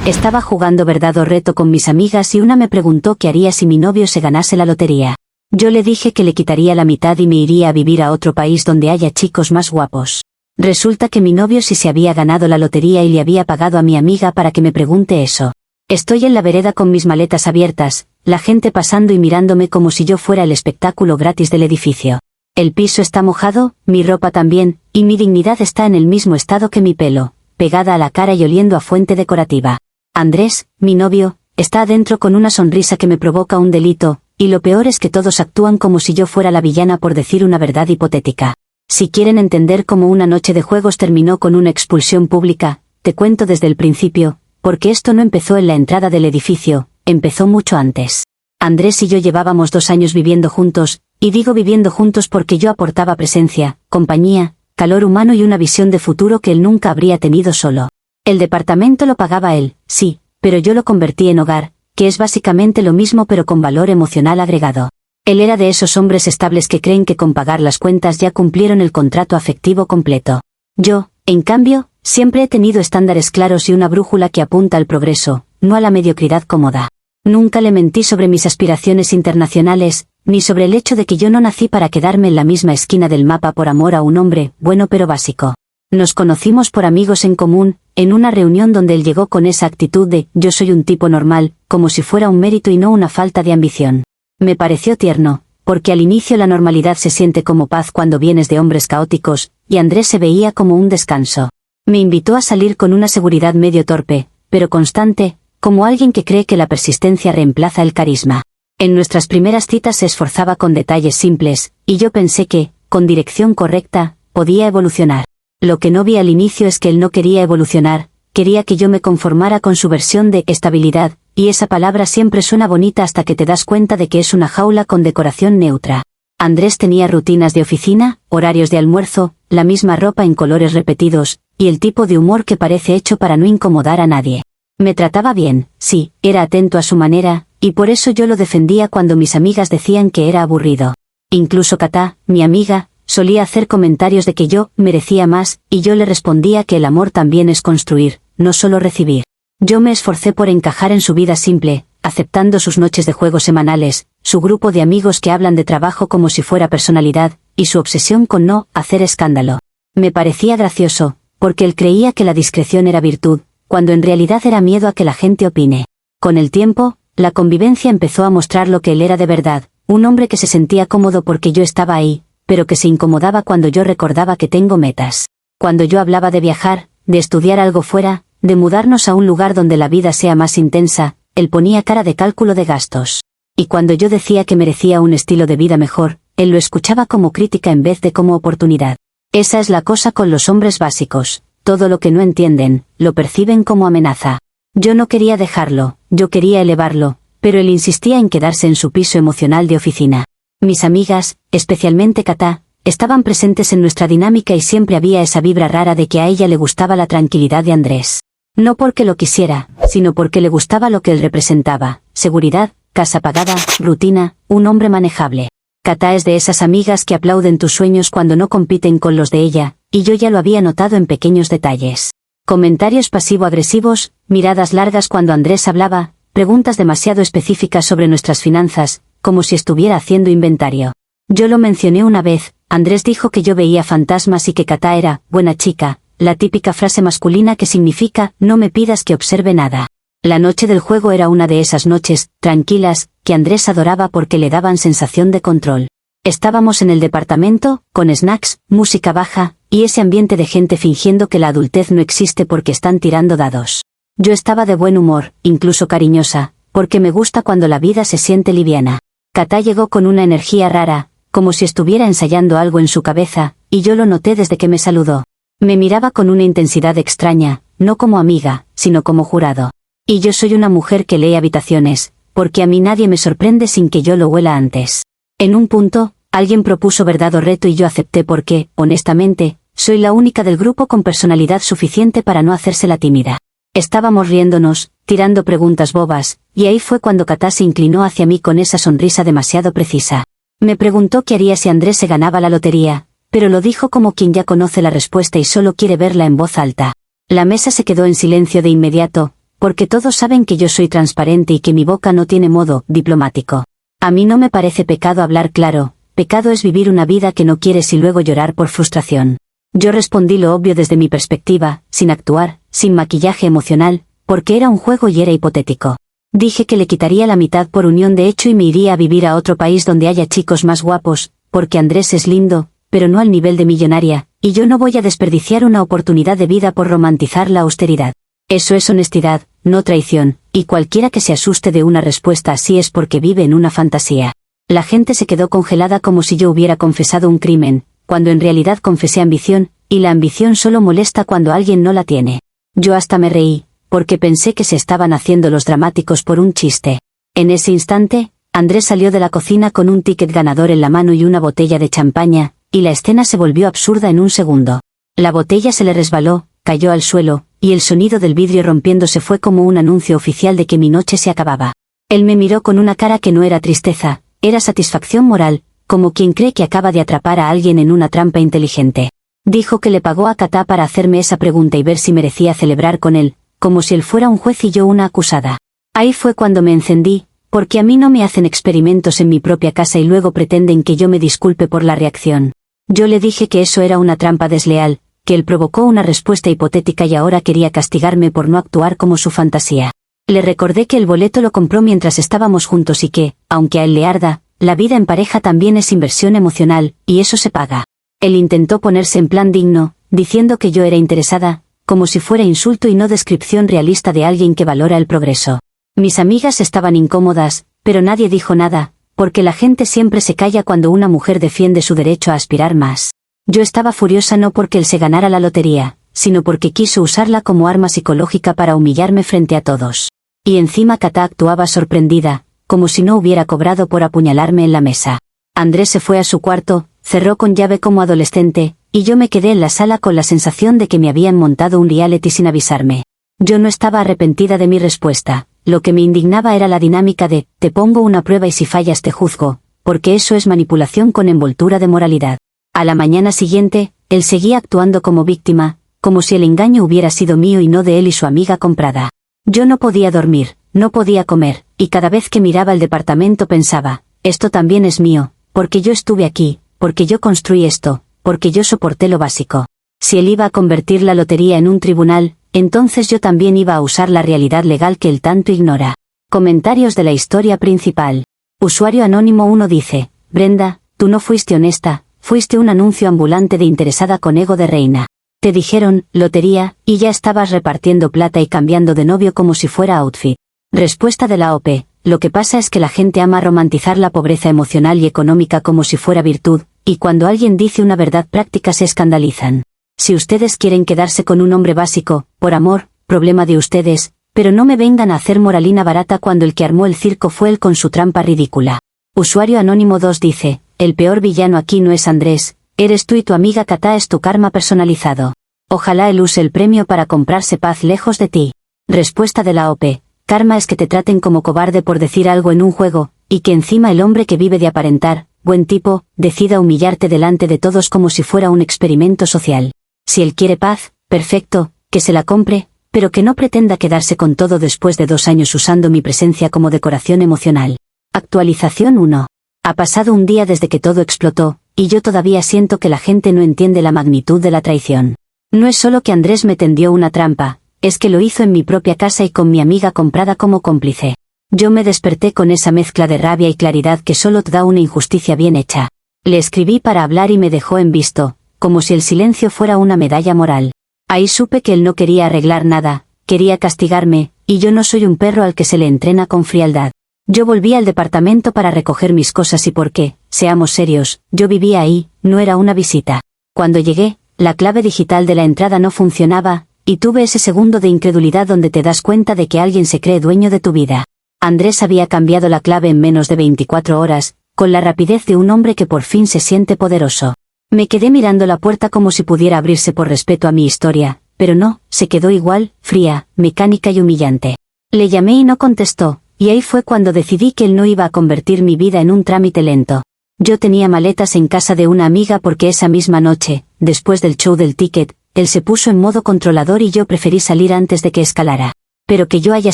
Estaba jugando verdad o reto con mis amigas y una me preguntó qué haría si mi novio se ganase la lotería. Yo le dije que le quitaría la mitad y me iría a vivir a otro país donde haya chicos más guapos. Resulta que mi novio sí se había ganado la lotería y le había pagado a mi amiga para que me pregunte eso. Estoy en la vereda con mis maletas abiertas, la gente pasando y mirándome como si yo fuera el espectáculo gratis del edificio. El piso está mojado, mi ropa también, y mi dignidad está en el mismo estado que mi pelo, pegada a la cara y oliendo a fuente decorativa. Andrés, mi novio, está adentro con una sonrisa que me provoca un delito, y lo peor es que todos actúan como si yo fuera la villana por decir una verdad hipotética. Si quieren entender cómo una noche de juegos terminó con una expulsión pública, te cuento desde el principio, porque esto no empezó en la entrada del edificio, empezó mucho antes. Andrés y yo llevábamos 2 años viviendo juntos, y digo viviendo juntos porque yo aportaba presencia, compañía, calor humano y una visión de futuro que él nunca habría tenido solo. El departamento lo pagaba él, sí, pero yo lo convertí en hogar, que es básicamente lo mismo pero con valor emocional agregado. Él era de esos hombres estables que creen que con pagar las cuentas ya cumplieron el contrato afectivo completo. Yo, en cambio, siempre he tenido estándares claros y una brújula que apunta al progreso, no a la mediocridad cómoda. Nunca le mentí sobre mis aspiraciones internacionales, ni sobre el hecho de que yo no nací para quedarme en la misma esquina del mapa por amor a un hombre, bueno pero básico. Nos conocimos por amigos en común, en una reunión donde él llegó con esa actitud de «yo soy un tipo normal», como si fuera un mérito y no una falta de ambición. Me pareció tierno, porque al inicio la normalidad se siente como paz cuando vienes de hombres caóticos, y Andrés se veía como un descanso. Me invitó a salir con una seguridad medio torpe, pero constante, como alguien que cree que la persistencia reemplaza el carisma. En nuestras primeras citas se esforzaba con detalles simples, y yo pensé que, con dirección correcta, podía evolucionar. Lo que no vi al inicio es que él no quería evolucionar, quería que yo me conformara con su versión de estabilidad, y esa palabra siempre suena bonita hasta que te das cuenta de que es una jaula con decoración neutra. Andrés tenía rutinas de oficina, horarios de almuerzo, la misma ropa en colores repetidos, y el tipo de humor que parece hecho para no incomodar a nadie. Me trataba bien, sí, era atento a su manera, y por eso yo lo defendía cuando mis amigas decían que era aburrido. Incluso Katá, mi amiga, solía hacer comentarios de que yo merecía más, y yo le respondía que el amor también es construir, no solo recibir. Yo me esforcé por encajar en su vida simple, aceptando sus noches de juego semanales, su grupo de amigos que hablan de trabajo como si fuera personalidad, y su obsesión con no hacer escándalo. Me parecía gracioso, porque él creía que la discreción era virtud, cuando en realidad era miedo a que la gente opine. Con el tiempo, la convivencia empezó a mostrar lo que él era de verdad, un hombre que se sentía cómodo porque yo estaba ahí, pero que se incomodaba cuando yo recordaba que tengo metas. Cuando yo hablaba de viajar, de estudiar algo fuera, de mudarnos a un lugar donde la vida sea más intensa, él ponía cara de cálculo de gastos. Y cuando yo decía que merecía un estilo de vida mejor, él lo escuchaba como crítica en vez de como oportunidad. Esa es la cosa con los hombres básicos, todo lo que no entienden, lo perciben como amenaza. Yo no quería dejarlo, yo quería elevarlo, pero él insistía en quedarse en su piso emocional de oficina. Mis amigas, especialmente Katá, estaban presentes en nuestra dinámica y siempre había esa vibra rara de que a ella le gustaba la tranquilidad de Andrés. No porque lo quisiera, sino porque le gustaba lo que él representaba, seguridad, casa pagada, rutina, un hombre manejable. Katá es de esas amigas que aplauden tus sueños cuando no compiten con los de ella, y yo ya lo había notado en pequeños detalles. Comentarios pasivo-agresivos, miradas largas cuando Andrés hablaba, preguntas demasiado específicas sobre nuestras finanzas, como si estuviera haciendo inventario. Yo lo mencioné una vez, Andrés dijo que yo veía fantasmas y que Katá era buena chica, la típica frase masculina que significa no me pidas que observe nada. La noche del juego era una de esas noches, tranquilas, que Andrés adoraba porque le daban sensación de control. Estábamos en el departamento, con snacks, música baja, y ese ambiente de gente fingiendo que la adultez no existe porque están tirando dados. Yo estaba de buen humor, incluso cariñosa, porque me gusta cuando la vida se siente liviana. Katá llegó con una energía rara, como si estuviera ensayando algo en su cabeza, y yo lo noté desde que me saludó. Me miraba con una intensidad extraña, no como amiga, sino como jurado. Y yo soy una mujer que lee habitaciones, porque a mí nadie me sorprende sin que yo lo huela antes. En un punto, alguien propuso verdad o reto y yo acepté porque, honestamente, soy la única del grupo con personalidad suficiente para no hacerse la tímida. Estábamos riéndonos, tirando preguntas bobas, y ahí fue cuando Katá se inclinó hacia mí con esa sonrisa demasiado precisa. Me preguntó qué haría si Andrés se ganaba la lotería, pero lo dijo como quien ya conoce la respuesta y solo quiere verla en voz alta. La mesa se quedó en silencio de inmediato, porque todos saben que yo soy transparente y que mi boca no tiene modo diplomático. A mí no me parece pecado hablar claro, pecado es vivir una vida que no quieres y luego llorar por frustración. Yo respondí lo obvio desde mi perspectiva, sin actuar, sin maquillaje emocional, porque era un juego y era hipotético. Dije que le quitaría la mitad por unión de hecho y me iría a vivir a otro país donde haya chicos más guapos, porque Andrés es lindo, pero no al nivel de millonaria, y yo no voy a desperdiciar una oportunidad de vida por romantizar la austeridad. Eso es honestidad, no traición, y cualquiera que se asuste de una respuesta así es porque vive en una fantasía. La gente se quedó congelada como si yo hubiera confesado un crimen, cuando en realidad confesé ambición, y la ambición solo molesta cuando alguien no la tiene. Yo hasta me reí, porque pensé que se estaban haciendo los dramáticos por un chiste. En ese instante, Andrés salió de la cocina con un ticket ganador en la mano y una botella de champaña, y la escena se volvió absurda en un segundo. La botella se le resbaló, cayó al suelo, y el sonido del vidrio rompiéndose fue como un anuncio oficial de que mi noche se acababa. Él me miró con una cara que no era tristeza, era satisfacción moral, como quien cree que acaba de atrapar a alguien en una trampa inteligente. Dijo que le pagó a Katá para hacerme esa pregunta y ver si merecía celebrar con él, como si él fuera un juez y yo una acusada. Ahí fue cuando me encendí, porque a mí no me hacen experimentos en mi propia casa y luego pretenden que yo me disculpe por la reacción. Yo le dije que eso era una trampa desleal, que él provocó una respuesta hipotética y ahora quería castigarme por no actuar como su fantasía. Le recordé que el boleto lo compró mientras estábamos juntos y que, aunque a él le arda, la vida en pareja también es inversión emocional, y eso se paga. Él intentó ponerse en plan digno, diciendo que yo era interesada, como si fuera insulto y no descripción realista de alguien que valora el progreso. Mis amigas estaban incómodas, pero nadie dijo nada, porque la gente siempre se calla cuando una mujer defiende su derecho a aspirar más. Yo estaba furiosa no porque él se ganara la lotería, sino porque quiso usarla como arma psicológica para humillarme frente a todos. Y encima Katá actuaba sorprendida, como si no hubiera cobrado por apuñalarme en la mesa. Andrés se fue a su cuarto, cerró con llave como adolescente, y yo me quedé en la sala con la sensación de que me habían montado un reality sin avisarme. Yo no estaba arrepentida de mi respuesta, lo que me indignaba era la dinámica de, te pongo una prueba y si fallas te juzgo, porque eso es manipulación con envoltura de moralidad. A la mañana siguiente, él seguía actuando como víctima, como si el engaño hubiera sido mío y no de él y su amiga comprada. Yo no podía dormir, no podía comer, y cada vez que miraba el departamento pensaba, esto también es mío, porque yo estuve aquí, porque yo construí esto, porque yo soporté lo básico. Si él iba a convertir la lotería en un tribunal, entonces yo también iba a usar la realidad legal que él tanto ignora. Comentarios de la historia principal. Usuario anónimo 1 dice, Brenda, tú no fuiste honesta, fuiste un anuncio ambulante de interesada con ego de reina. Te dijeron, lotería, y ya estabas repartiendo plata y cambiando de novio como si fuera outfit. Respuesta de la OP, lo que pasa es que la gente ama romantizar la pobreza emocional y económica como si fuera virtud, y cuando alguien dice una verdad práctica se escandalizan. Si ustedes quieren quedarse con un hombre básico, por amor, problema de ustedes, pero no me vengan a hacer moralina barata cuando el que armó el circo fue él con su trampa ridícula. Usuario anónimo 2 dice, el peor villano aquí no es Andrés, eres tú y tu amiga Katá es tu karma personalizado. Ojalá él use el premio para comprarse paz lejos de ti. Respuesta de la OP, karma es que te traten como cobarde por decir algo en un juego, y que encima el hombre que vive de aparentar, buen tipo, decida humillarte delante de todos como si fuera un experimento social. Si él quiere paz, perfecto, que se la compre, pero que no pretenda quedarse con todo después de 2 años usando mi presencia como decoración emocional. Actualización 1. Ha pasado un día desde que todo explotó, y yo todavía siento que la gente no entiende la magnitud de la traición. No es solo que Andrés me tendió una trampa, es que lo hizo en mi propia casa y con mi amiga comprada como cómplice. Yo me desperté con esa mezcla de rabia y claridad que solo te da una injusticia bien hecha. Le escribí para hablar y me dejó en visto, como si el silencio fuera una medalla moral. Ahí supe que él no quería arreglar nada, quería castigarme, y yo no soy un perro al que se le entrena con frialdad. Yo volví al departamento para recoger mis cosas y porque, seamos serios, yo vivía ahí, no era una visita. Cuando llegué, la clave digital de la entrada no funcionaba, y tuve ese segundo de incredulidad donde te das cuenta de que alguien se cree dueño de tu vida. Andrés había cambiado la clave en menos de 24 horas, con la rapidez de un hombre que por fin se siente poderoso. Me quedé mirando la puerta como si pudiera abrirse por respeto a mi historia, pero no, se quedó igual, fría, mecánica y humillante. Le llamé y no contestó, y ahí fue cuando decidí que él no iba a convertir mi vida en un trámite lento. Yo tenía maletas en casa de una amiga porque esa misma noche, después del show del ticket, él se puso en modo controlador y yo preferí salir antes de que escalara. pero que yo haya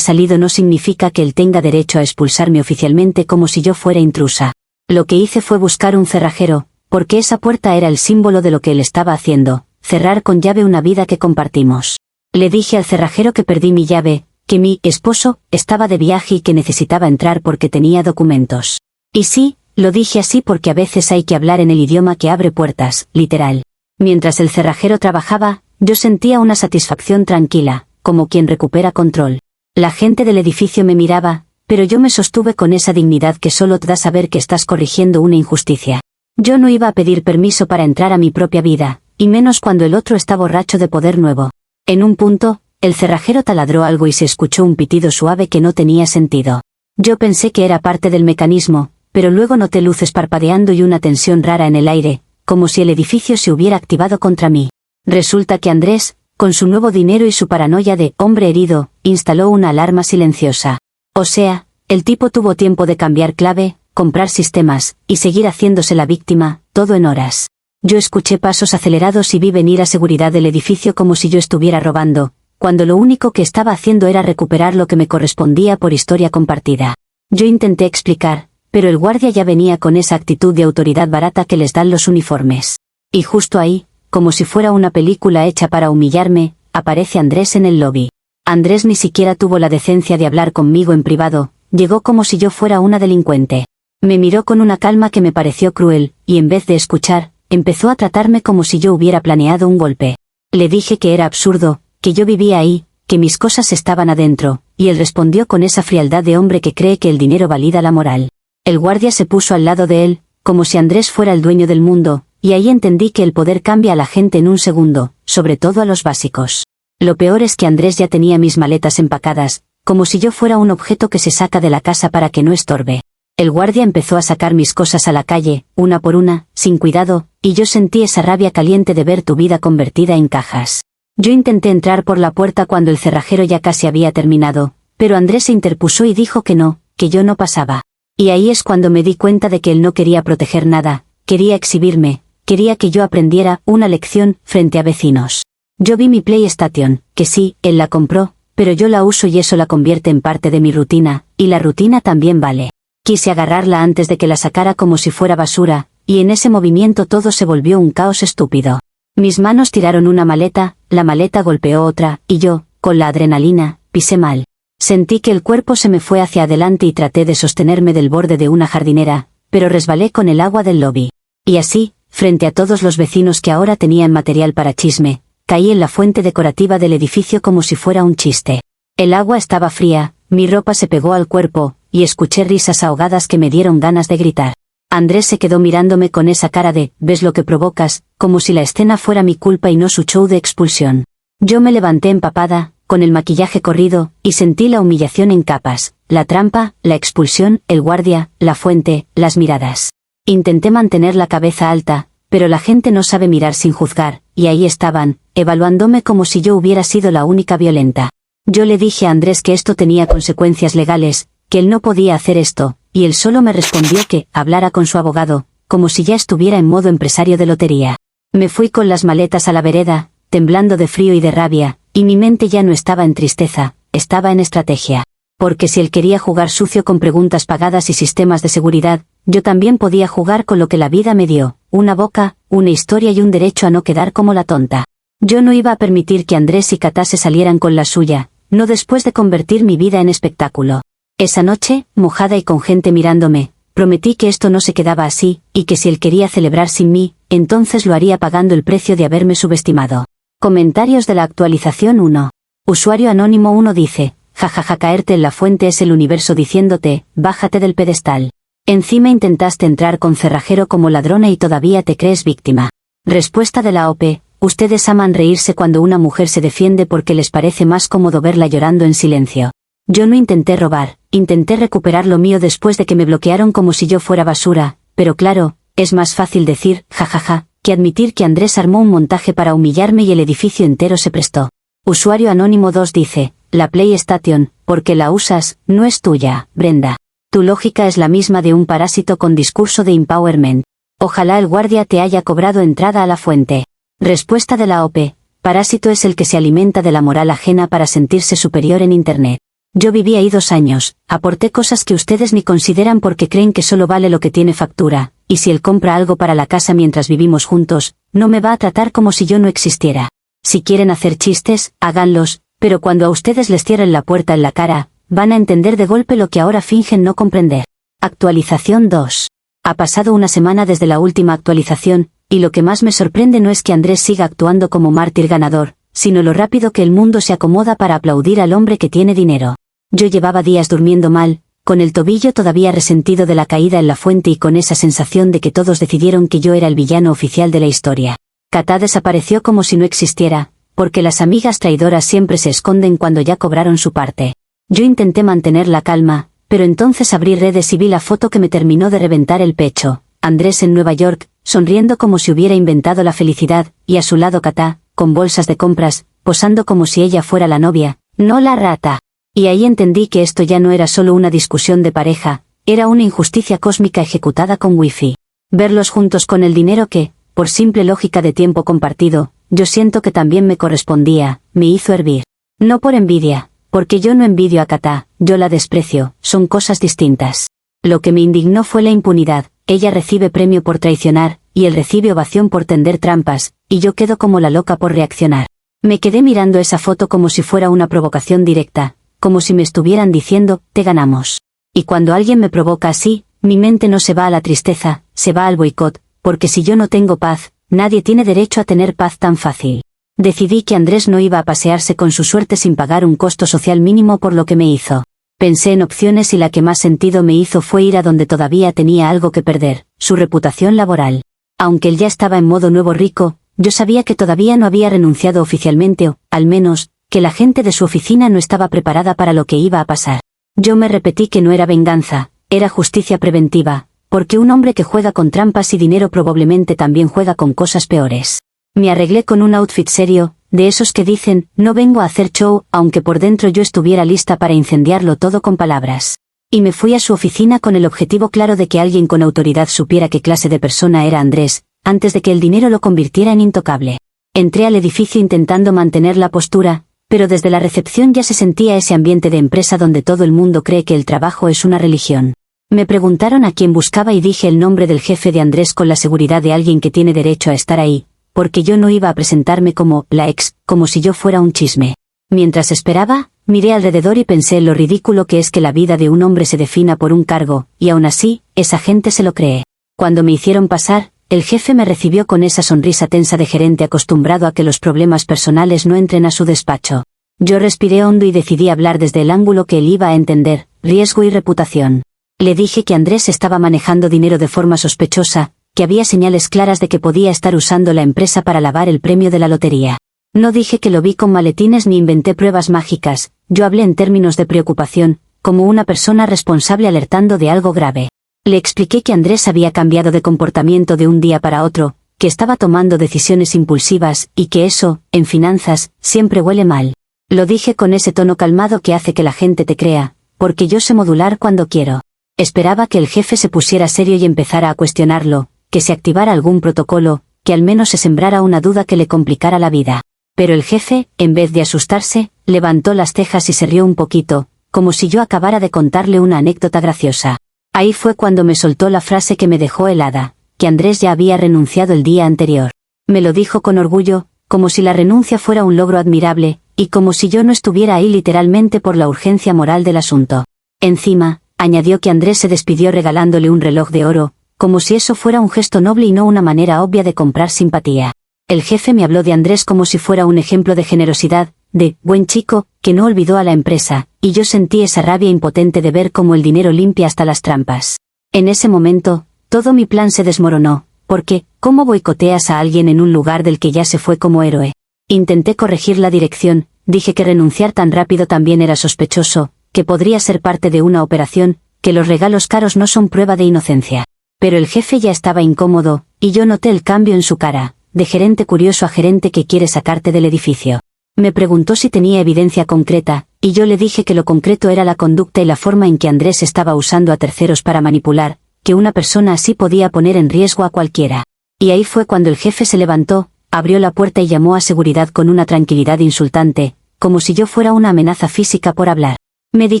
salido no significa que él tenga derecho a expulsarme oficialmente como si yo fuera intrusa. Lo que hice fue buscar un cerrajero, porque esa puerta era el símbolo de lo que él estaba haciendo, cerrar con llave una vida que compartimos. Le dije al cerrajero que perdí mi llave, que mi esposo estaba de viaje y que necesitaba entrar porque tenía documentos. Y sí, lo dije así porque a veces hay que hablar en el idioma que abre puertas, literal. Mientras el cerrajero trabajaba, yo sentía una satisfacción tranquila, como quien recupera control. La gente del edificio me miraba, pero yo me sostuve con esa dignidad que solo te da saber que estás corrigiendo una injusticia. Yo no iba a pedir permiso para entrar a mi propia vida, y menos cuando el otro está borracho de poder nuevo. En un punto, el cerrajero taladró algo y se escuchó un pitido suave que no tenía sentido. Yo pensé que era parte del mecanismo, pero luego noté luces parpadeando y una tensión rara en el aire, como si el edificio se hubiera activado contra mí. Resulta que Andrés, con su nuevo dinero y su paranoia de hombre herido, instaló una alarma silenciosa. O sea, el tipo tuvo tiempo de cambiar clave, comprar sistemas, y seguir haciéndose la víctima, todo en horas. Yo escuché pasos acelerados y vi venir a seguridad del edificio como si yo estuviera robando, cuando lo único que estaba haciendo era recuperar lo que me correspondía por historia compartida. Yo intenté explicar, pero el guardia ya venía con esa actitud de autoridad barata que les dan los uniformes. Y justo ahí, como si fuera una película hecha para humillarme, aparece Andrés en el lobby. Andrés ni siquiera tuvo la decencia de hablar conmigo en privado, llegó como si yo fuera una delincuente. Me miró con una calma que me pareció cruel, y en vez de escuchar, empezó a tratarme como si yo hubiera planeado un golpe. Le dije que era absurdo, que yo vivía ahí, que mis cosas estaban adentro, y él respondió con esa frialdad de hombre que cree que el dinero valida la moral. El guardia se puso al lado de él, como si Andrés fuera el dueño del mundo, y ahí entendí que el poder cambia a la gente en un segundo, sobre todo a los básicos. Lo peor es que Andrés ya tenía mis maletas empacadas, como si yo fuera un objeto que se saca de la casa para que no estorbe. El guardia empezó a sacar mis cosas a la calle, una por una, sin cuidado, y yo sentí esa rabia caliente de ver tu vida convertida en cajas. Yo intenté entrar por la puerta cuando el cerrajero ya casi había terminado, pero Andrés se interpuso y dijo que no, que yo no pasaba. Y ahí es cuando me di cuenta de que él no quería proteger nada, quería exhibirme, quería que yo aprendiera una lección frente a vecinos. Yo vi mi PlayStation, que sí, él la compró, pero yo la uso y eso la convierte en parte de mi rutina, y la rutina también vale. Quise agarrarla antes de que la sacara como si fuera basura, y en ese movimiento todo se volvió un caos estúpido. Mis manos tiraron una maleta, la maleta golpeó otra, y yo, con la adrenalina, pisé mal. Sentí que el cuerpo se me fue hacia adelante y traté de sostenerme del borde de una jardinera, pero resbalé con el agua del lobby. Y así, frente a todos los vecinos que ahora tenían material para chisme, caí en la fuente decorativa del edificio como si fuera un chiste. El agua estaba fría, mi ropa se pegó al cuerpo, y escuché risas ahogadas que me dieron ganas de gritar. Andrés se quedó mirándome con esa cara de, ¿ves lo que provocas?, como si la escena fuera mi culpa y no su show de expulsión. Yo me levanté empapada, con el maquillaje corrido, y sentí la humillación en capas, la trampa, la expulsión, el guardia, la fuente, las miradas. Intenté mantener la cabeza alta, pero la gente no sabe mirar sin juzgar, y ahí estaban, evaluándome como si yo hubiera sido la única violenta. Yo le dije a Andrés que esto tenía consecuencias legales, que él no podía hacer esto, y él solo me respondió que hablara con su abogado, como si ya estuviera en modo empresario de lotería. Me fui con las maletas a la vereda, temblando de frío y de rabia, y mi mente ya no estaba en tristeza, estaba en estrategia. Porque si él quería jugar sucio con preguntas pagadas y sistemas de seguridad, yo también podía jugar con lo que la vida me dio, una boca, una historia y un derecho a no quedar como la tonta. Yo no iba a permitir que Andrés y Katá se salieran con la suya, no después de convertir mi vida en espectáculo. Esa noche, mojada y con gente mirándome, prometí que esto no se quedaba así, y que si él quería celebrar sin mí, entonces lo haría pagando el precio de haberme subestimado. Comentarios de la actualización 1. Usuario anónimo 1 dice, jajaja, caerte en la fuente es el universo diciéndote, bájate del pedestal. Encima intentaste entrar con cerrajero como ladrona y todavía te crees víctima. Respuesta de la OP, ustedes aman reírse cuando una mujer se defiende porque les parece más cómodo verla llorando en silencio. Yo no intenté robar, intenté recuperar lo mío después de que me bloquearon como si yo fuera basura, pero claro, es más fácil decir, jajaja, que admitir que Andrés armó un montaje para humillarme y el edificio entero se prestó. Usuario anónimo 2 dice, la PlayStation, porque la usas, no es tuya, Brenda. Tu lógica es la misma de un parásito con discurso de empowerment. Ojalá el guardia te haya cobrado entrada a la fuente. Respuesta de la OP, Parásito es el que se alimenta de la moral ajena para sentirse superior en Internet. Yo viví ahí 2 años, aporté cosas que ustedes ni consideran porque creen que solo vale lo que tiene factura, y si él compra algo para la casa mientras vivimos juntos, no me va a tratar como si yo no existiera. Si quieren hacer chistes, háganlos, pero cuando a ustedes les cierren la puerta en la cara, van a entender de golpe lo que ahora fingen no comprender. Actualización 2. Ha pasado una semana desde la última actualización, y lo que más me sorprende no es que Andrés siga actuando como mártir ganador, sino lo rápido que el mundo se acomoda para aplaudir al hombre que tiene dinero. Yo llevaba días durmiendo mal, con el tobillo todavía resentido de la caída en la fuente y con esa sensación de que todos decidieron que yo era el villano oficial de la historia. Katá desapareció como si no existiera, porque las amigas traidoras siempre se esconden cuando ya cobraron su parte. Yo intenté mantener la calma, pero entonces abrí redes y vi la foto que me terminó de reventar el pecho. Andrés en Nueva York, sonriendo como si hubiera inventado la felicidad, y a su lado Katá, con bolsas de compras, posando como si ella fuera la novia, no la rata. Y ahí entendí que esto ya no era solo una discusión de pareja, era una injusticia cósmica ejecutada con wifi. Verlos juntos con el dinero que, por simple lógica de tiempo compartido, yo siento que también me correspondía, me hizo hervir. No por envidia, porque yo no envidio a Katá, yo la desprecio, son cosas distintas. Lo que me indignó fue la impunidad, ella recibe premio por traicionar, y él recibe ovación por tender trampas, y yo quedo como la loca por reaccionar. Me quedé mirando esa foto como si fuera una provocación directa, como si me estuvieran diciendo, te ganamos. Y cuando alguien me provoca así, mi mente no se va a la tristeza, se va al boicot, porque si yo no tengo paz, nadie tiene derecho a tener paz tan fácil. Decidí que Andrés no iba a pasearse con su suerte sin pagar un costo social mínimo por lo que me hizo. Pensé en opciones y la que más sentido me hizo fue ir a donde todavía tenía algo que perder, su reputación laboral. Aunque él ya estaba en modo nuevo rico, yo sabía que todavía no había renunciado oficialmente o, al menos, que la gente de su oficina no estaba preparada para lo que iba a pasar. Yo me repetí que no era venganza, era justicia preventiva, porque un hombre que juega con trampas y dinero probablemente también juega con cosas peores. Me arreglé con un outfit serio, de esos que dicen, no vengo a hacer show, aunque por dentro yo estuviera lista para incendiarlo todo con palabras. Y me fui a su oficina con el objetivo claro de que alguien con autoridad supiera qué clase de persona era Andrés, antes de que el dinero lo convirtiera en intocable. Entré al edificio intentando mantener la postura, pero desde la recepción ya se sentía ese ambiente de empresa donde todo el mundo cree que el trabajo es una religión. Me preguntaron a quién buscaba y dije el nombre del jefe de Andrés con la seguridad de alguien que tiene derecho a estar ahí, porque yo no iba a presentarme como la ex, como si yo fuera un chisme. Mientras esperaba, miré alrededor y pensé en lo ridículo que es que la vida de un hombre se defina por un cargo, y aún así, esa gente se lo cree. Cuando me hicieron pasar, el jefe me recibió con esa sonrisa tensa de gerente acostumbrado a que los problemas personales no entren a su despacho. Yo respiré hondo y decidí hablar desde el ángulo que él iba a entender, riesgo y reputación. Le dije que Andrés estaba manejando dinero de forma sospechosa, que había señales claras de que podía estar usando la empresa para lavar el premio de la lotería. No dije que lo vi con maletines ni inventé pruebas mágicas, yo hablé en términos de preocupación, como una persona responsable alertando de algo grave. Le expliqué que Andrés había cambiado de comportamiento de un día para otro, que estaba tomando decisiones impulsivas, y que eso, en finanzas, siempre huele mal. Lo dije con ese tono calmado que hace que la gente te crea, porque yo sé modular cuando quiero. Esperaba que el jefe se pusiera serio y empezara a cuestionarlo, que se activara algún protocolo, que al menos se sembrara una duda que le complicara la vida. Pero el jefe, en vez de asustarse, levantó las cejas y se rió un poquito, como si yo acabara de contarle una anécdota graciosa. Ahí fue cuando me soltó la frase que me dejó helada, que Andrés ya había renunciado el día anterior. Me lo dijo con orgullo, como si la renuncia fuera un logro admirable, y como si yo no estuviera ahí literalmente por la urgencia moral del asunto. Encima, añadió que Andrés se despidió regalándole un reloj de oro, como si eso fuera un gesto noble y no una manera obvia de comprar simpatía. El jefe me habló de Andrés como si fuera un ejemplo de generosidad, de buen chico, que no olvidó a la empresa, y yo sentí esa rabia impotente de ver cómo el dinero limpia hasta las trampas. En ese momento, todo mi plan se desmoronó, porque, ¿cómo boicoteas a alguien en un lugar del que ya se fue como héroe? Intenté corregir la dirección, dije que renunciar tan rápido también era sospechoso, que podría ser parte de una operación, que los regalos caros no son prueba de inocencia. Pero el jefe ya estaba incómodo, y yo noté el cambio en su cara, de gerente curioso a gerente que quiere sacarte del edificio. Me preguntó si tenía evidencia concreta, y yo le dije que lo concreto era la conducta y la forma en que Andrés estaba usando a terceros para manipular, que una persona así podía poner en riesgo a cualquiera. Y ahí fue cuando el jefe se levantó, Abrió la puerta y llamó a seguridad con una tranquilidad insultante, como si yo fuera una amenaza física por hablar. Me di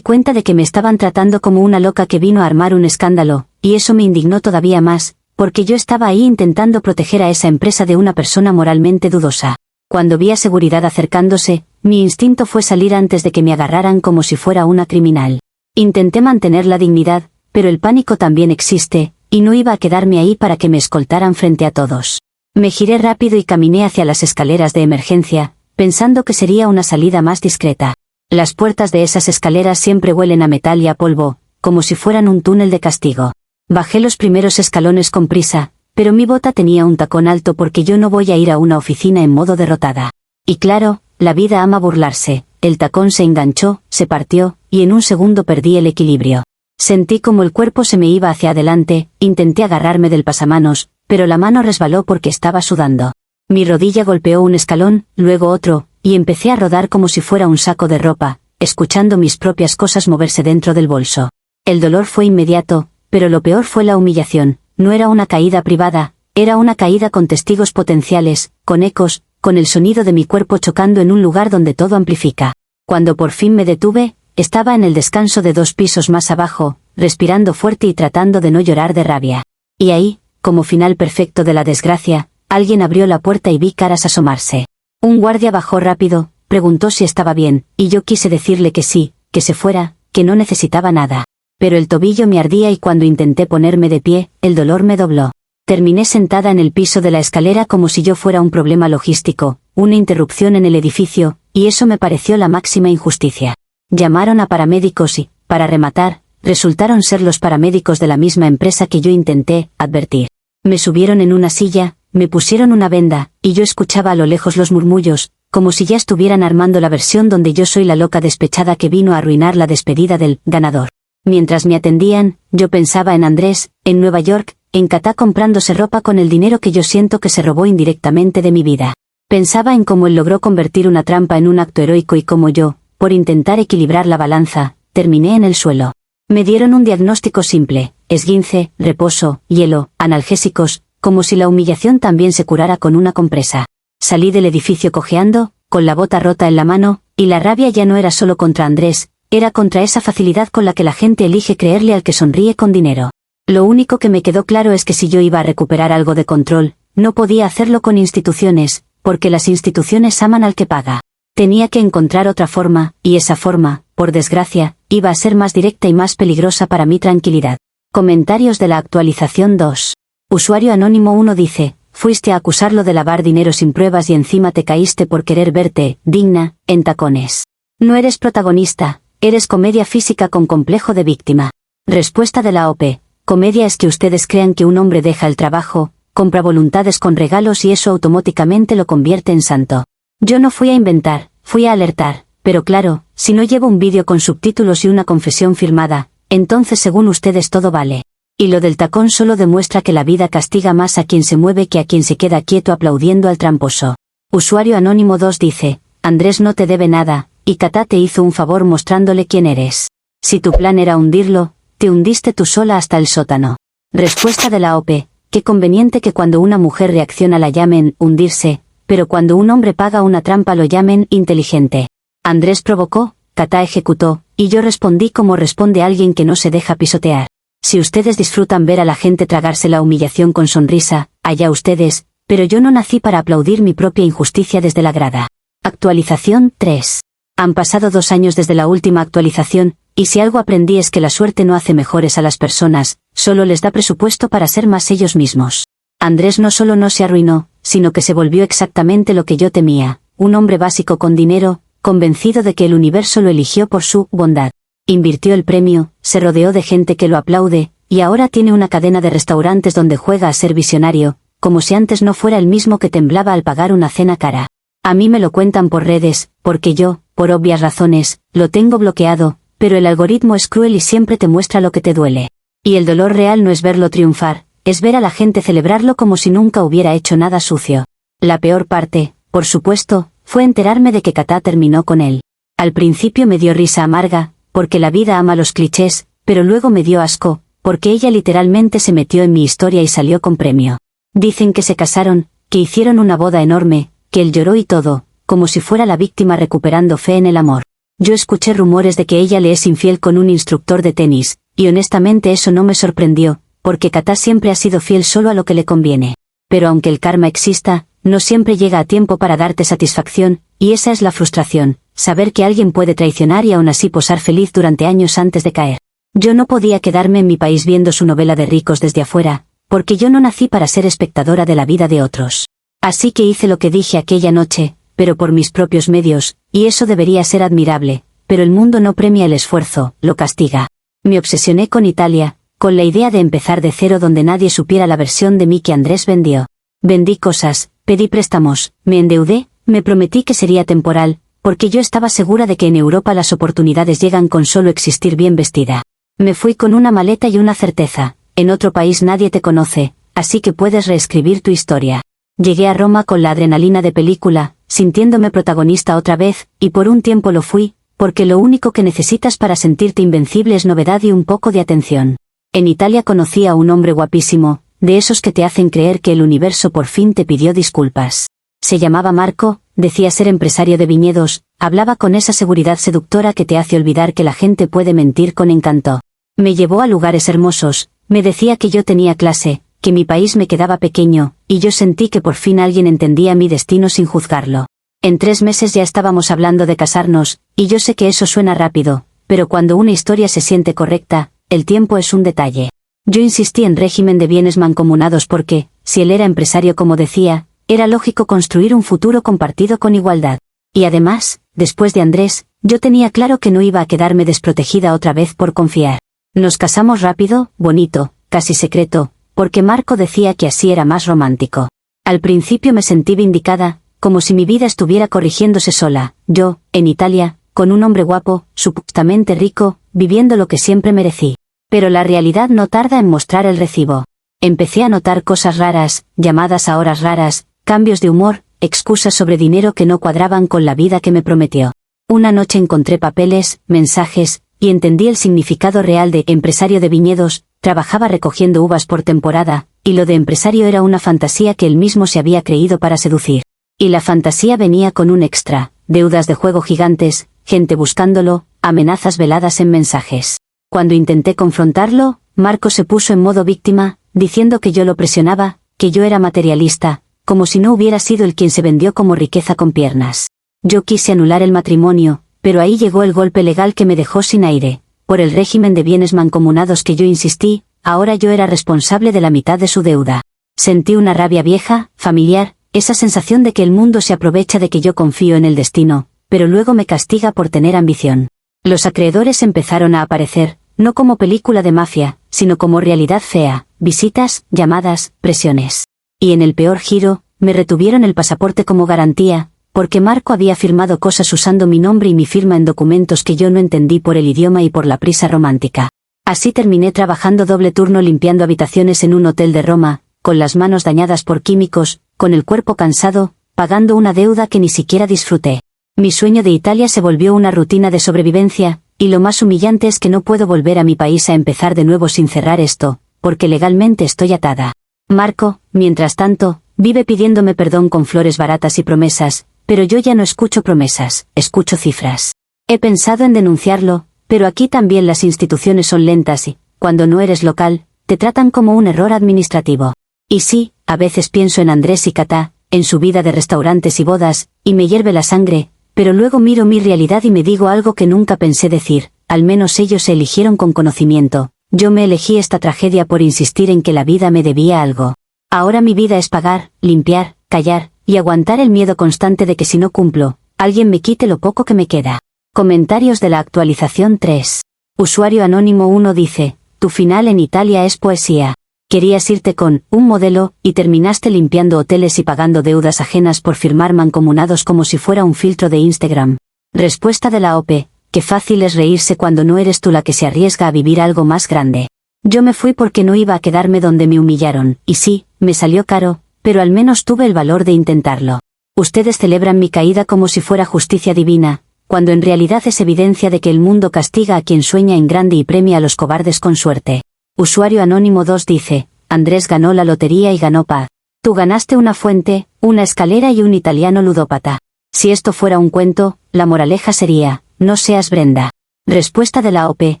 cuenta de que me estaban tratando como una loca que vino a armar un escándalo, y eso me indignó todavía más, porque yo estaba ahí intentando proteger a esa empresa de una persona moralmente dudosa. Cuando vi a seguridad acercándose, mi instinto fue salir antes de que me agarraran como si fuera una criminal. Intenté mantener la dignidad, pero el pánico también existe, y no iba a quedarme ahí para que me escoltaran frente a todos. Me giré rápido y caminé hacia las escaleras de emergencia, pensando que sería una salida más discreta. Las puertas de esas escaleras siempre huelen a metal y a polvo, como si fueran un túnel de castigo. Bajé los primeros escalones con prisa, pero mi bota tenía un tacón alto porque yo no voy a ir a una oficina en modo derrotada. Y claro, la vida ama burlarse, el tacón se enganchó, se partió, y en un segundo perdí el equilibrio. Sentí como el cuerpo se me iba hacia adelante, intenté agarrarme del pasamanos, pero la mano resbaló porque estaba sudando. Mi rodilla golpeó un escalón, luego otro, y empecé a rodar como si fuera un saco de ropa, escuchando mis propias cosas moverse dentro del bolso. El dolor fue inmediato, pero lo peor fue la humillación. No era una caída privada, era una caída con testigos potenciales, con ecos, con el sonido de mi cuerpo chocando en un lugar donde todo amplifica. Cuando por fin me detuve, estaba en el descanso de 2 pisos más abajo, respirando fuerte y tratando de no llorar de rabia. Y ahí, como final perfecto de la desgracia, alguien abrió la puerta y vi caras asomarse. Un guardia bajó rápido, preguntó si estaba bien, y yo quise decirle que sí, que se fuera, que no necesitaba nada. Pero el tobillo me ardía y cuando intenté ponerme de pie, el dolor me dobló. Terminé sentada en el piso de la escalera como si yo fuera un problema logístico, una interrupción en el edificio, y eso me pareció la máxima injusticia. Llamaron a paramédicos y, para rematar, resultaron ser los paramédicos de la misma empresa que yo intenté advertir. Me subieron en una silla, me pusieron una venda, y yo escuchaba a lo lejos los murmullos, como si ya estuvieran armando la versión donde yo soy la loca despechada que vino a arruinar la despedida del ganador. Mientras me atendían, yo pensaba en Andrés, en Nueva York, en Catá comprándose ropa con el dinero que yo siento que se robó indirectamente de mi vida. Pensaba en cómo él logró convertir una trampa en un acto heroico y cómo yo, por intentar equilibrar la balanza, terminé en el suelo. Me dieron un diagnóstico simple, esguince, reposo, hielo, analgésicos, como si la humillación también se curara con una compresa. Salí del edificio cojeando, con la bota rota en la mano, y la rabia ya no era solo contra Andrés, era contra esa facilidad con la que la gente elige creerle al que sonríe con dinero. Lo único que me quedó claro es que si yo iba a recuperar algo de control, no podía hacerlo con instituciones, porque las instituciones aman al que paga. Tenía que encontrar otra forma, y esa forma, por desgracia, iba a ser más directa y más peligrosa para mi tranquilidad. Comentarios de la actualización 2. Usuario anónimo 1 dice, fuiste a acusarlo de lavar dinero sin pruebas y encima te caíste por querer verte, digna, en tacones. No eres protagonista, eres comedia física con complejo de víctima. Respuesta de la OP. Comedia es que ustedes crean que un hombre deja el trabajo, compra voluntades con regalos y eso automáticamente lo convierte en santo. Yo no fui a inventar, fui a alertar, pero claro, si no llevo un vídeo con subtítulos y una confesión firmada, entonces según ustedes todo vale. Y lo del tacón solo demuestra que la vida castiga más a quien se mueve que a quien se queda quieto aplaudiendo al tramposo. Usuario anónimo 2 dice, Andrés no te debe nada, y Catá te hizo un favor mostrándole quién eres. Si tu plan era hundirlo, te hundiste tú sola hasta el sótano. Respuesta de la OP, qué conveniente que cuando una mujer reacciona la llamen hundirse, pero cuando un hombre paga una trampa lo llamen inteligente. Andrés provocó, Catá ejecutó, y yo respondí como responde alguien que no se deja pisotear. Si ustedes disfrutan ver a la gente tragarse la humillación con sonrisa, allá ustedes, pero yo no nací para aplaudir mi propia injusticia desde la grada. Actualización 3. Han pasado 2 años desde la última actualización, y si algo aprendí es que la suerte no hace mejores a las personas, solo les da presupuesto para ser más ellos mismos. Andrés no solo no se arruinó, sino que se volvió exactamente lo que yo temía, un hombre básico con dinero, convencido de que el universo lo eligió por su bondad. Invirtió el premio, se rodeó de gente que lo aplaude, y ahora tiene una cadena de restaurantes donde juega a ser visionario, como si antes no fuera el mismo que temblaba al pagar una cena cara. A mí me lo cuentan por redes, porque yo, por obvias razones, lo tengo bloqueado, pero el algoritmo es cruel y siempre te muestra lo que te duele. Y el dolor real no es verlo triunfar, es ver a la gente celebrarlo como si nunca hubiera hecho nada sucio. La peor parte, por supuesto, fue enterarme de que Catá terminó con él. Al principio me dio risa amarga, porque la vida ama los clichés, pero luego me dio asco, porque ella literalmente se metió en mi historia y salió con premio. Dicen que se casaron, que hicieron una boda enorme, que él lloró y todo, como si fuera la víctima recuperando fe en el amor. Yo escuché rumores de que ella le es infiel con un instructor de tenis, y honestamente eso no me sorprendió, porque Katá siempre ha sido fiel solo a lo que le conviene. Pero aunque el karma exista, no siempre llega a tiempo para darte satisfacción, y esa es la frustración, saber que alguien puede traicionar y aún así posar feliz durante años antes de caer. Yo no podía quedarme en mi país viendo su novela de ricos desde afuera, porque yo no nací para ser espectadora de la vida de otros. Así que hice lo que dije aquella noche, pero por mis propios medios, y eso debería ser admirable, pero el mundo no premia el esfuerzo, lo castiga. Me obsesioné con Italia, con la idea de empezar de cero donde nadie supiera la versión de mí que Andrés vendió. Vendí cosas, pedí préstamos, me endeudé, me prometí que sería temporal, porque yo estaba segura de que en Europa las oportunidades llegan con solo existir bien vestida. Me fui con una maleta y una certeza: en otro país nadie te conoce, así que puedes reescribir tu historia. Llegué a Roma con la adrenalina de película, sintiéndome protagonista otra vez, y por un tiempo lo fui, porque lo único que necesitas para sentirte invencible es novedad y un poco de atención. En Italia conocí a un hombre guapísimo, de esos que te hacen creer que el universo por fin te pidió disculpas. Se llamaba Marco, decía ser empresario de viñedos, hablaba con esa seguridad seductora que te hace olvidar que la gente puede mentir con encanto. Me llevó a lugares hermosos, me decía que yo tenía clase, que mi país me quedaba pequeño, y yo sentí que por fin alguien entendía mi destino sin juzgarlo. En 3 meses ya estábamos hablando de casarnos, y yo sé que eso suena rápido, pero cuando una historia se siente correcta, el tiempo es un detalle. Yo insistí en régimen de bienes mancomunados porque, si él era empresario como decía, era lógico construir un futuro compartido con igualdad. Y además, después de Andrés, yo tenía claro que no iba a quedarme desprotegida otra vez por confiar. Nos casamos rápido, bonito, casi secreto, porque Marco decía que así era más romántico. Al principio me sentí vindicada, como si mi vida estuviera corrigiéndose sola, yo, en Italia, con un hombre guapo, supuestamente rico, viviendo lo que siempre merecí. Pero la realidad no tarda en mostrar el recibo. Empecé a notar cosas raras, llamadas a horas raras, cambios de humor, excusas sobre dinero que no cuadraban con la vida que me prometió. Una noche encontré papeles, mensajes, y entendí el significado real de empresario de viñedos. Trabajaba recogiendo uvas por temporada, y lo de empresario era una fantasía que él mismo se había creído para seducir. Y la fantasía venía con un extra: deudas de juego gigantes, gente buscándolo, amenazas veladas en mensajes. Cuando intenté confrontarlo, Marco se puso en modo víctima, diciendo que yo lo presionaba, que yo era materialista, como si no hubiera sido él quien se vendió como riqueza con piernas. Yo quise anular el matrimonio, pero ahí llegó el golpe legal que me dejó sin aire. Por el régimen de bienes mancomunados que yo insistí, ahora yo era responsable de la mitad de su deuda. Sentí una rabia vieja, familiar, esa sensación de que el mundo se aprovecha de que yo confío en el destino, pero luego me castiga por tener ambición. Los acreedores empezaron a aparecer, no como película de mafia, sino como realidad fea: visitas, llamadas, presiones. Y en el peor giro, me retuvieron el pasaporte como garantía, porque Marco había firmado cosas usando mi nombre y mi firma en documentos que yo no entendí por el idioma y por la prisa romántica. Así terminé trabajando doble turno limpiando habitaciones en un hotel de Roma, con las manos dañadas por químicos, con el cuerpo cansado, pagando una deuda que ni siquiera disfruté. Mi sueño de Italia se volvió una rutina de sobrevivencia, y lo más humillante es que no puedo volver a mi país a empezar de nuevo sin cerrar esto, porque legalmente estoy atada. Marco, mientras tanto, vive pidiéndome perdón con flores baratas y promesas, pero yo ya no escucho promesas, escucho cifras. He pensado en denunciarlo, pero aquí también las instituciones son lentas y, cuando no eres local, te tratan como un error administrativo. Y sí, a veces pienso en Andrés y Katá, en su vida de restaurantes y bodas, y me hierve la sangre, pero luego miro mi realidad y me digo algo que nunca pensé decir: al menos ellos se eligieron con conocimiento, yo me elegí esta tragedia por insistir en que la vida me debía algo. Ahora mi vida es pagar, limpiar, callar, y aguantar el miedo constante de que si no cumplo, alguien me quite lo poco que me queda. Comentarios de la actualización 3. Usuario anónimo 1 dice: tu final en Italia es poesía. Querías irte con un modelo, y terminaste limpiando hoteles y pagando deudas ajenas por firmar mancomunados como si fuera un filtro de Instagram. Respuesta de la OP: qué fácil es reírse cuando no eres tú la que se arriesga a vivir algo más grande. Yo me fui porque no iba a quedarme donde me humillaron, y sí, me salió caro, pero al menos tuve el valor de intentarlo. Ustedes celebran mi caída como si fuera justicia divina, cuando en realidad es evidencia de que el mundo castiga a quien sueña en grande y premia a los cobardes con suerte. Usuario anónimo 2 dice: Andrés ganó la lotería y ganó paz. Tú ganaste una fuente, una escalera y un italiano ludópata. Si esto fuera un cuento, la moraleja sería, no seas Brenda. Respuesta de la OP,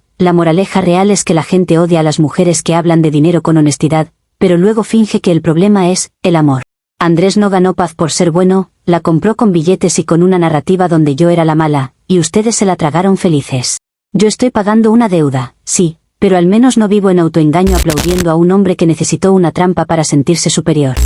la moraleja real es que la gente odia a las mujeres que hablan de dinero con honestidad, pero luego finge que el problema es, el amor. Andrés no ganó paz por ser bueno, la compró con billetes y con una narrativa donde yo era la mala, y ustedes se la tragaron felices. Yo estoy pagando una deuda, sí, pero al menos no vivo en autoengaño aplaudiendo a un hombre que necesitó una trampa para sentirse superior.